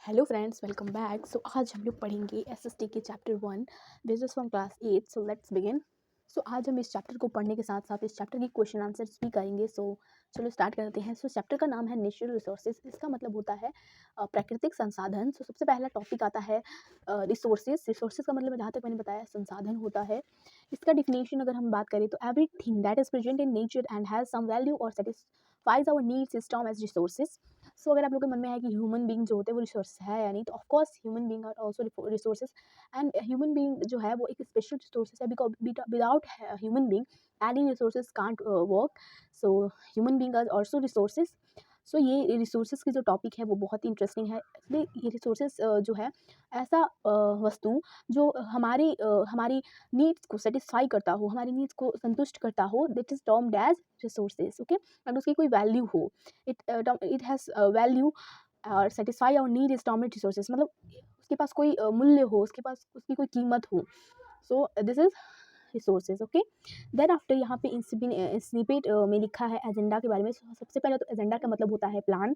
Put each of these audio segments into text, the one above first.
Hello friends, welcome back. आज हम लोग पढ़ेंगे एसएसटी के chapter 1 business from class 8। Let's begin. आज हम इस चैप्टर को पढ़ने के साथ साथ इस चैप्टर की क्वेश्चन आंसर्स भी करेंगे। चलो स्टार्ट करते हैं। चैप्टर का नाम है नेचुरल रिसोर्सेज। इसका मतलब होता है प्राकृतिक संसाधन। सबसे पहला टॉपिक आता है रिसोर्सेज। रिसोर्सेज का मतलब जहाँ तक मैंने बताया संसाधन होता है। इसका डिफिनेशन अगर हम बात करें तो everything that is present in nature and has some value और satisfies our needs is term as resources. अगर आप लोगों के मन में है कि ह्यूमन बीइंग जो होते हैं वो रिसोर्स है या नहीं, तो of course human being are also resources. And human being जो है वो एक स्पेशल रिसोर्सेज है, because without human being any resources can't work. So human being are also resources. ये रिसोर्सेज की जो टॉपिक है वो बहुत ही इंटरेस्टिंग है। इसलिए ये रिसोर्सेज जो है ऐसा वस्तु जो हमारी नीड्स को सेटिस्फाई करता हो, हमारी नीड्स को संतुष्ट करता हो, that is termed as resources. Okay, and उसकी कोई वैल्यू हो, इट हैज़ वैल्यू और satisfy our need is termed resources. मतलब उसके पास कोई मूल्य हो, उसके पास उसकी कोई कीमत हो। This is resources. Okay, then after यहाँ पे स्निपेट में लिखा है एजेंडा के बारे में। सबसे पहले तो एजेंडा का मतलब होता है plan.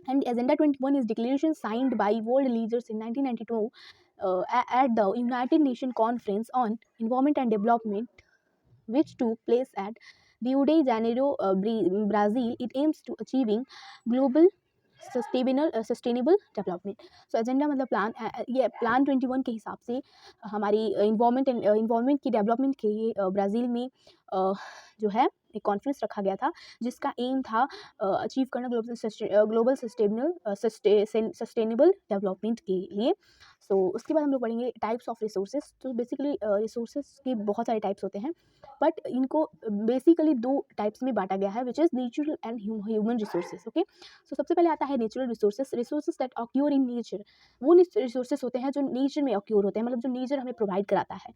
And Agenda 21 is declaration signed by world leaders in 1992 at the United Nations Conference on Environment and Development, which took place at Rio de Janeiro, Brazil. It aims to achieving global sustainable development. Agenda मतलब plan. ये plan 21 के हिसाब से हमारी environment की development के लिए Brazil में जो है एक कॉन्फ्रेंस रखा गया था, जिसका एम था अचीव करना ग्लोबल सस्टेनेबल डेवलपमेंट के लिए। उसके बाद हम लोग पढ़ेंगे types of resources. Basically resources के बहुत सारे टाइप्स होते हैं, बट इनको बेसिकली दो टाइप्स में बांटा गया है, which is natural and human resources. Okay, सबसे पहले आता है natural resources. Resources that occur in nature. वो रिसोर्सेज होते हैं जो नेचर में ऑक्योर होते हैं, मतलब जो नेचर हमें प्रोवाइड कराता है,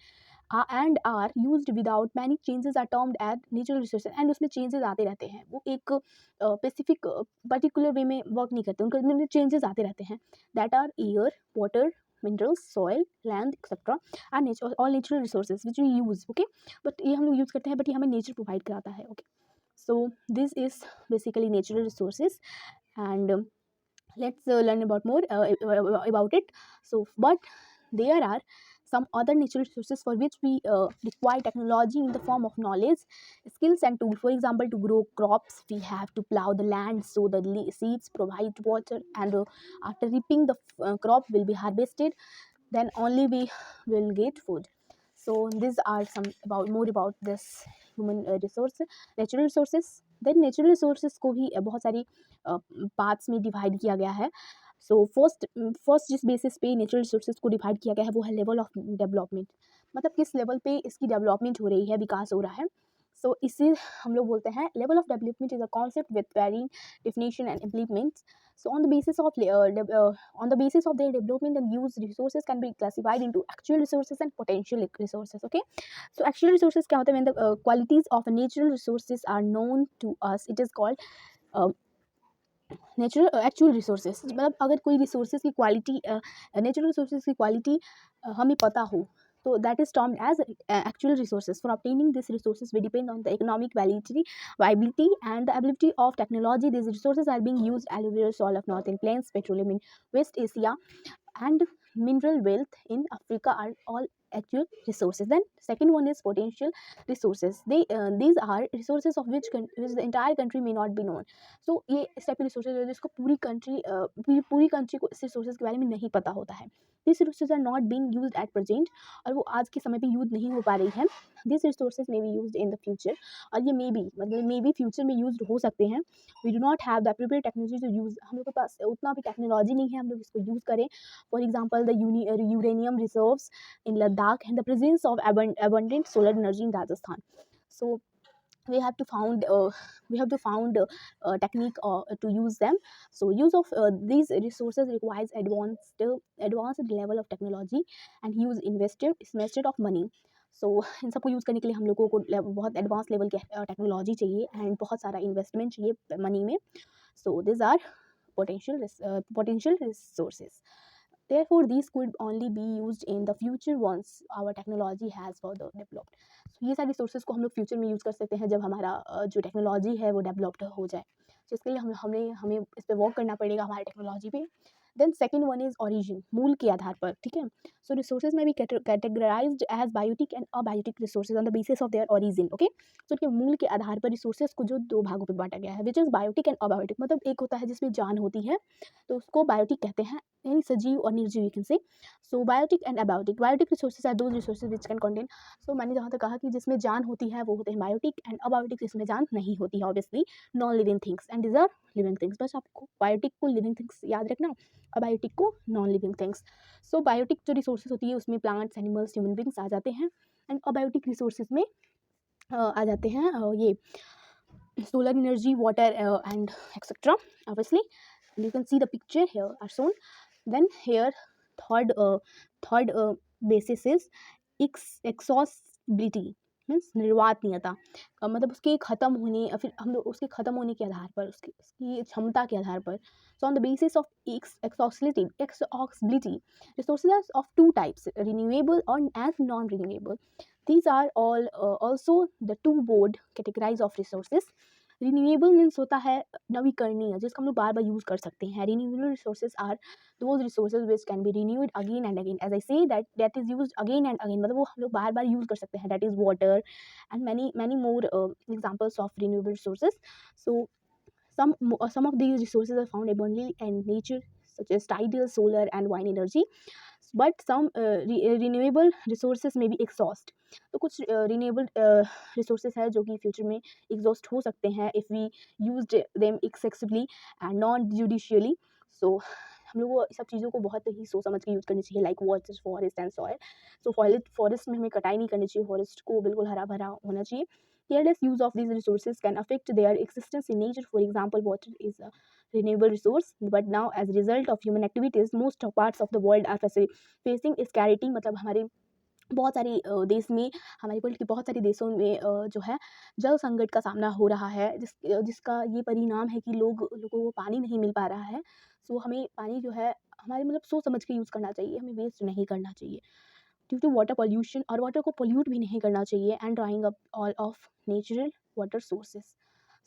and are used without many changes are termed as natural resources. And उसमें चेंजेस आते रहते हैं, वो एक स्पेसिफिक पर्टिकुलर वे में वर्क नहीं करते, उनके चेंजेस आते रहते हैं। That are air, water, minerals, soil, land etcetera and all natural resources which we use. Okay, but ये हम लोग यूज़ करते हैं, बट ये हमें नेचर प्रोवाइड कराता है। Okay, this is basically natural resources, and let's learn about more about it. But there are some other natural resources for which we require technology in the form of knowledge, skills and tools. For example, to grow crops we have to plow the land, so the seeds provide water, and after reaping the crop will be harvested, then only we will get food. These are some about this human resource, natural resources. Then natural resources को भी बहुत सारी parts में divide किया गया है। First जिस basis पे नेचुरल रिसोर्सेज को डिवाइड किया गया है वो है लेवल ऑफ डेवलपमेंट। मतलब किस लेवल पे इसकी डेवलपमेंट हो रही है, विकास हो रहा है। इसे हम लोग बोलते हैं level of development is a concept with varying definition and implements. On the basis of their development and use, resources can be classified into actual resources and potential resources. Okay, actual resources क्या होता है? When the qualities of natural resources are known to us, it is called natural actual resources. मतलब अगर कोई resources की quality, natural resources की quality हमें पता हो, तो that is termed as actual resources. For obtaining this resources we depend on the economic viability and the ability of technology. These resources are being used alluvial soil of northern plains, petroleum in West Asia, and mineral wealth in Africa are all actual resources. Then second one is potential resources. These are resources of which the entire country may not be known. ये इस type के resources है जिसको पूरी country को इस resources के बारे में नहीं पता होता है। This resources are not being used at present, और वो आज के समय पे यूज नहीं हो पा रही है। This resources may be used in the future, और ये मे बी फ्यूचर में यूज हो सकते हैं। We do not have the appropriate technology to use. हम लोग के पास उतना भी टेक्नोलॉजी नहीं है हम लोग इसको यूज़ करें। For example the uranium reserves in Ladakh and the presence of abundant solar energy in Rajasthan. So we have to found technique to use them. Use of these resources requires advanced level of technology and use invested of money. इन सबको use करने के लिए हम लोगों को बहुत advance level की टेक्नोलॉजी चाहिए एंड बहुत सारा इन्वेस्टमेंट चाहिए मनी में। This are potential resources. Therefore, these could only be used in the future once our technology has further developed. ये सारी रिसोर्सेज को हम लोग फ्यूचर में यूज़ कर सकते हैं जब हमारा जो टेक्नोलॉजी है वो डेवलप्ड हो जाए। इसके लिए हमें इस पर वर्क करना पड़ेगा, हमारे टेक्नोलॉजी पे। Then second one is origin, मूल के आधार पर, ठीक है। सो रिसोर्सेज में भी categorized as biotic and abiotic resources on the basis of their origin, okay. So उनके मूल के आधार पर रिसोर्सेज को जो दो भागों में बांटा गया है, which is biotic and abiotic, मतलब एक होता है जिसमें जान होती है तो उसको बायोटिक कहते हैं, यानी सजीव और निर्जीव you can say. So biotic and abiotic, biotic resources are those resources which can contain, so मैंने जहाँ तक कहा कि जिसमें जान होती है वो होते हैं बायोटिक, एंड अबायोटिक जिसमें जान नहीं होती है, obviously non living things, and deserve living things. बस आपको बायोटिक को लिविंग थिंग्स याद रखना, अबायोटिक को non living things. So biotic जो रिसोर्सेज होती है उसमें प्लांट्स, एनिमल्स, ह्यूमन बींग्स आ जाते हैं, एंड अबायोटिक रिसोर्सेज में आ जाते हैं ये solar energy, water, and etc. Obviously, you can see the picture here are shown. Then here third basis is exhaustibility, means निर्वातनीयता, मतलब उसके ख़त्म होने या फिर हम लोग उसके ख़त्म होने के आधार पर, उसकी क्षमता के आधार पर। So on the basis of exhaustibility resources of two types, renewable and non-renewable. These are all also the two broad categories of resources. Renewable means होता है नवीकरणीय, जिसको हम लोग बार बार यूज़ कर सकते हैं। Renewable resources are those resources which can be renewed again and again, as I say that is used again and again, मतलब वो हम लोग बार बार यूज़ कर सकते हैं। That is water and many more examples of renewable resources. So some of these resources are found abundantly in nature, such as tidal, solar and wind energy, but some renewable resources may be exhaust. तो कुछ renewable resources है जो कि future में exhaust हो सकते हैं if we used them excessively and non judicially. So हम लोग को सब चीज़ों को बहुत ही सोच समझ के यूज़ करनी चाहिए, like water, forest and soil. So forest में हमें कटाई नहीं करनी चाहिए, फॉरेस्ट को बिल्कुल हरा भरा होना चाहिए। Careless use of these resources can affect their existence in nature. For example, water is a renewable resource, but now as a result of human activities, most parts of the world are facing scarcity. मतलब हमारे बहुत सारे देश में, हमारे world के बहुत सारे देशों में जो है जल संकट का सामना हो रहा है, जिसका ये परिणाम है कि लोगों को पानी नहीं मिल पा रहा है। सो हमें पानी जो है हमारे मतलब सोच समझ के यूज़ करना चाहिए, हमें वेस्ट नहीं करना चाहिए ड्यू टू वाटर पॉल्यूशन, और वाटर को पोल्यूट भी नहीं करना चाहिए, and drying up all of natural water sources.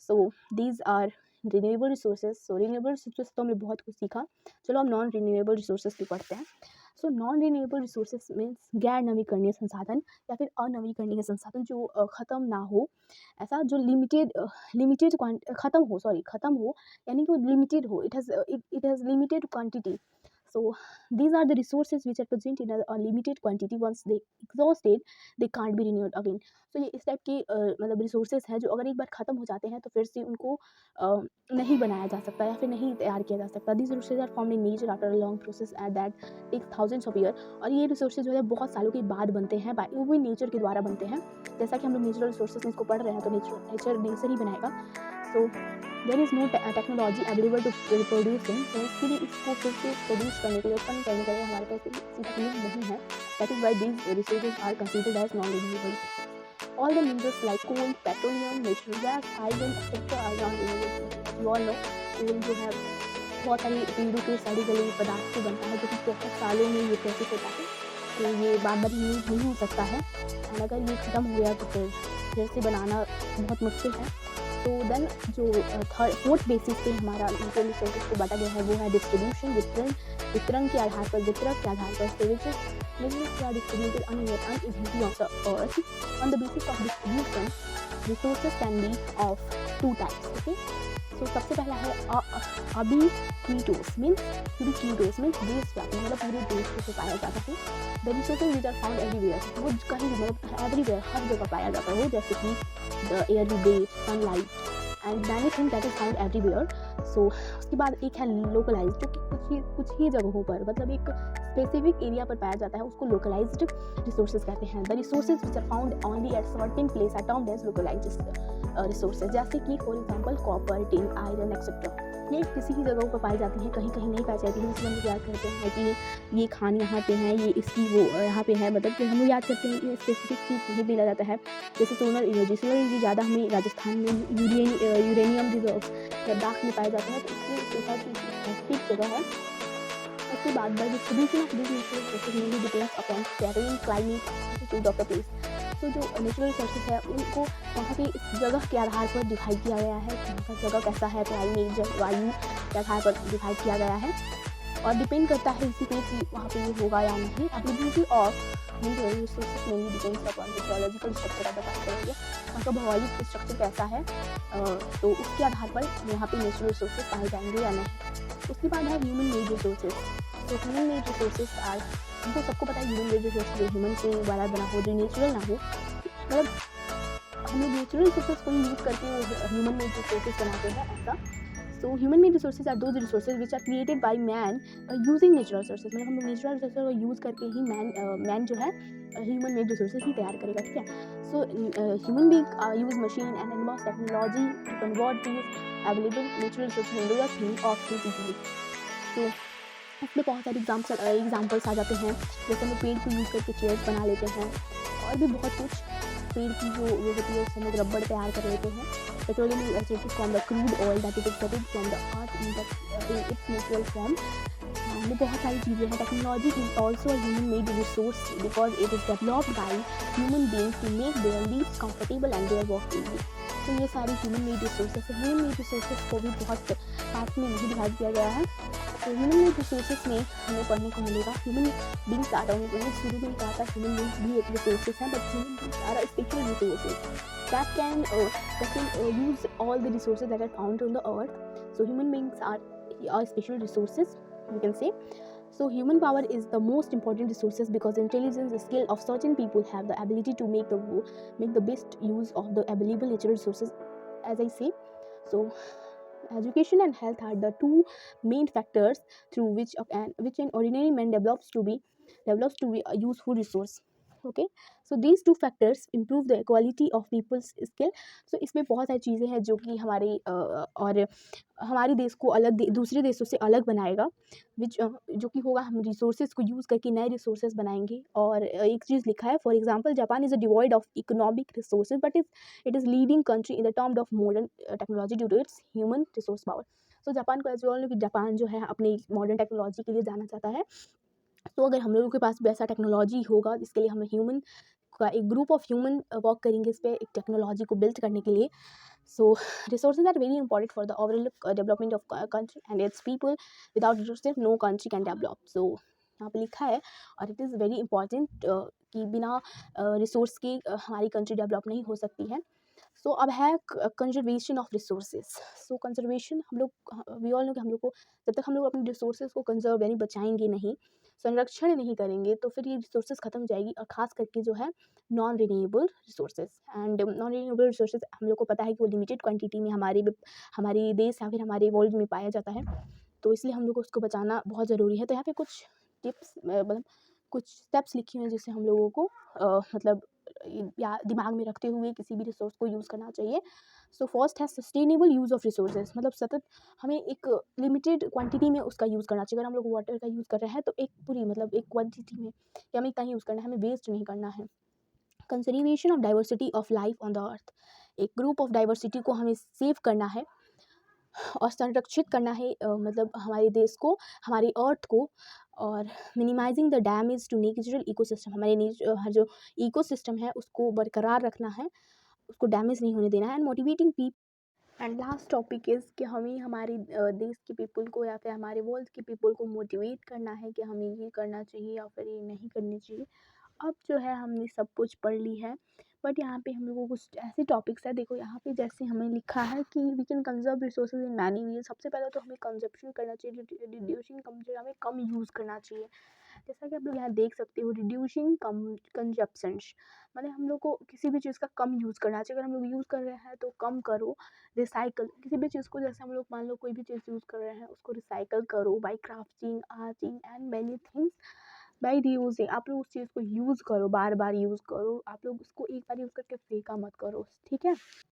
So these are renewable resources. So renewable resources तो हमने बहुत कुछ सीखा, चलो हम नॉन रिन्यूएबल रिसोर्सेज भी पढ़ते हैं। So non renewable resources means गैर नवीकरणीय संसाधन या फिर अनवीकरणीय संसाधन जो ख़त्म ना हो, ऐसा जो लिमिटेड ख़त्म हो, यानी कि वो लिमिटेड हो, it has limited quantity. So these are the resources which are present in a limited quantity. Once they exhausted, they can't be renewed again. So ये इस टाइप के मतलब रिसोर्सेज हैं जो अगर एक बार ख़त्म हो जाते हैं तो फिर से उनको नहीं बनाया जा सकता या फिर नहीं तैयार किया जा सकता। These resources are formed in nature after a long process and that takes thousands of years. और ये रिसोर्सेज जो है बहुत सालों के बाद बनते हैं, वो भी नेचर के द्वारा बनते हैं। जैसा कि हम लोग नेचुरल रिसोर्सेज में इसको पढ़ रहे हैं तो नेचर ही बनाएगा। So there is no technology available to reproduce him, तो इसके लिए इसको फिर से प्रोड्यूस करने के लिए, उत्पन्न करने के लिए हमारे पास इसी टेक्निक नहीं है। That is why these resources are considered as non renewable. All the minerals like coal, petroleum, natural gas, iron etcetera are non renewable. You all know coal जो है बहुत सारी पेड़ों के सड़े गले पदार्थ से बनता है, जो कि बहुत सालों में ये प्रोसेस होता है, तो ये बार बार यूज नहीं हो सकता है, और अगर ये ख़त्म हो गया तो फिर से बनाना बहुत मुश्किल है। तो देन जो फोर्थ बेसिस पे हमारा नेचुरल रिसोर्सेज को बांटा गया है वो है डिस्ट्रीब्यूशन, वितरण के आधार पर, वितरक के आधार पर। Minerals are distributed unevenly on the earth. On the basis of distribution, resources can be of two types. Okay, so सबसे पहला है ubiquitous means देशव्यापी, मतलब पूरे देश में पाया जाता है। The resources which are found everywhere, वो कहीं भी मतलब everywhere, हर जगह पाया जाता है, जैसे कि the air we breathe, sunlight and many things that is found everywhere. So उसके बाद एक है localized, जो कि कुछ ही जगहों पर, मतलब एक स्पेसिफिक एरिया पर पाया जाता है, उसको लोकलाइज्ड रिसोर्सेज कहते हैं। The resources which are found only at certain place are termed as localized resources, जैसे कि for example copper, tin, iron etcetera. ये किसी ही जगहों पर पाई जाती हैं, कहीं कहीं नहीं पाई जाती हैं, इसलिए हम याद करते हैं कि ये खान यहाँ पे है, ये इसकी वो यहाँ पे है, मतलब कि हम याद करते हैं कि स्पेसिफिक चीज़ नहीं मिला जाता है। जैसे सोलर एनर्जी ज़्यादा हमें राजस्थान में यूरेनियम रिजर्व लद्दाख में पाया जाता है, तो इसलिए स्पेसिफिक जगह है। उसके बाद the distribution of this natural resources mainly depends upon terrain, climate, altitude of the place. तो जो नेचुरल रिसोर्सेज है उनको वहाँ की जगह के आधार पर डिवाइड किया गया है, वहाँ का जगह कैसा है, क्लाइमेट, जलवायु के आधार पर डिवाइड किया गया है। और डिपेंड करता है इसी पे कि वहाँ पे ये होगा या नहीं। Availability of mineral resources mainly depends upon the geological structure. अब बात करेंगे वहाँ का भौगोलिक स्ट्रक्चर कैसा है, तो उसके आधार पर यहाँ पे नेचुरल रिसोर्सेज पाए जाएंगे या नहीं। उसके बाद है ह्यूमन मेड रिसोर्सेज। तो ह्यूमन मेड रिसोर्सेज आर, हमको सबको पता है ह्यूमन मेड रिसोर्सेज ह्यूमन के द्वारा बना हो, जो नेचुरल ना हो, मतलब हम लोग नेचुरल रिसोर्सेज को यूज़ करके ह्यूमन मेड रिसोर्सेज बनाते हैं ऐसा। So human made resources are those resources which are created by man using natural resources. मतलब हम लोग नेचुरल रिसोर्सेज को यूज़ करके ही मैन जो है ह्यूमन मेड रिसोर्सेज ही तैयार करेगा, ठीक है। So human being use machine and advance technology to convert these available natural resources into the thing of his use. तो इसमें बहुत सारे एग्जाम्पल्स आ जाते हैं, जैसे हम पेड़ को यूज़ करके चेयर्स बना लेते हैं, और भी बहुत कुछ। पेड़ की जो वो होती है उससे हम लोग रबड़ तैयार कर लेते हैं। Petroleum is extracted from the crude oil that is extracted from the earth in its natural form. में बहुत सारी चीज़ें हैं। Technology is also human made resource because it is developed by human beings to make their lives comfortable and their work easy. तो ये सारी human made resources है। Human made resources को भी बहुत पार्ट में नहीं डिवाइड किया गया है। तो ह्यूमन मेड रिसोर्सेज में हमें पढ़ने को मिलेगा ह्यूमन बींग्स आर, मैंने शुरू में कहा था ह्यूमन बींग्स भी एक रिसोर्सेज हैं, but human beings are special resources that can use all the resources that are found on the earth. So human beings are special resources, you can say. So human power is the most important resources because intelligence, the skill of certain people have the ability to make the best use of the available natural resources, as I say. So education and health are the two main factors through which an ordinary man develops to be a useful resource. Okay, so these two factors improve the quality of people's skill. So इसमें बहुत सारी चीज़ें हैं जो कि और हमारे देश को दूसरे देशों से अलग बनाएगा, जो कि होगा हम रिसोर्सेज को यूज़ करके नए रिसोर्सेज बनाएंगे। और एक चीज़ लिखा है, for example Japan is a devoid of economic resources but it is leading country in the term of modern technology due to its human resource power. So Japan को एज वेल कि जापान जो है अपनी मॉडर्न टेक्नोलॉजी के लिए जाना चाहता है। तो अगर हम लोगों के पास वैसा टेक्नोलॉजी होगा, इसके लिए हमें ह्यूमन का एक ग्रुप ऑफ ह्यूमन वर्क करेंगे इस पर, एक टेक्नोलॉजी को बिल्ड करने के लिए। So resources are very important for the overall development of country and its people. Without resources no country can develop. So यहाँ पे लिखा है, और इट इज़ वेरी इंपॉर्टेंट कि बिना रिसोर्स के हमारी कंट्री डेवलप नहीं हो सकती है। सो अब है conservation of resources. So conservation, हम लोग वी ऑल नो कि हम लोग को जब तक हम लोग अपने रिसोर्सेज को कंजर्व यानी बचाएंगे नहीं, संरक्षण नहीं करेंगे, तो फिर ये रिसोर्सेज खत्म हो जाएगी। और ख़ास करके जो है non renewable resources, and non renewable resources हम लोग को पता है कि वो लिमिटेड क्वांटिटी में हमारे देश या फिर हमारे वर्ल्ड में पाया जाता है। तो इसलिए हम लोग को उसको बचाना बहुत ज़रूरी है। तो यहाँ पे कुछ टिप्स, मतलब कुछ स्टेप्स लिखे हुए हैं जिससे हम लोगों को मतलब या दिमाग में रखते हुए किसी भी रिसोर्स को यूज़ करना चाहिए। सो फर्स्ट है सस्टेनेबल यूज़ ऑफ रिसोर्सेज। मतलब सतत हमें एक लिमिटेड क्वांटिटी में उसका यूज़ करना चाहिए। अगर हम लोग वाटर का यूज़ कर रहे हैं तो एक पूरी मतलब एक क्वांटिटी में कि हमें इतना ही यूज़ करना है, हमें वेस्ट नहीं करना है। Conservation of diversity of life on the earth, एक ग्रुप ऑफ डाइवर्सिटी को हमें सेव करना है और संरक्षित करना है, मतलब हमारे देश को, हमारी अर्थ को। और minimizing the damage to natural ecosystem, हमारे जो इकोसिस्टम है उसको बरकरार रखना है, उसको डैमेज नहीं होने देना है। And motivating people. And last topic is कि हमें हमारे देश के पीपल को या फिर हमारे वर्ल्ड के पीपल को मोटिवेट करना है कि हमें ये करना चाहिए या फिर ये नहीं करनी चाहिए। अब जो है हमने सब कुछ पढ़ ली है, बट यहाँ पे हम लोगों को कुछ ऐसे टॉपिक्स है, देखो यहाँ पे जैसे हमें लिखा है कि we can conserve resources in many ways. सबसे पहले तो हमें कंजप्शन करना चाहिए, रिड्यूसिंग हमें कम यूज़ करना चाहिए। जैसा कि आप लोग यहाँ देख सकते हो, रिड्यूसिंग कंजप्शंस, मतलब हम लोग को किसी भी चीज़ का कम यूज़ करना चाहिए। अगर हम लोग यूज़ कर रहे हैं तो कम करो। रिसाइकल, किसी भी चीज़ को, जैसे हम लोग मान लो कोई भी चीज़ यूज़ कर रहे हैं उसको रिसाइकल करो by crafting, arting and many things. By reusing, आप लोग उस चीज़ को यूज़ करो, बार बार यूज़ करो। आप लोग उसको एक बार यूज़ करके फेंका मत करो, ठीक है।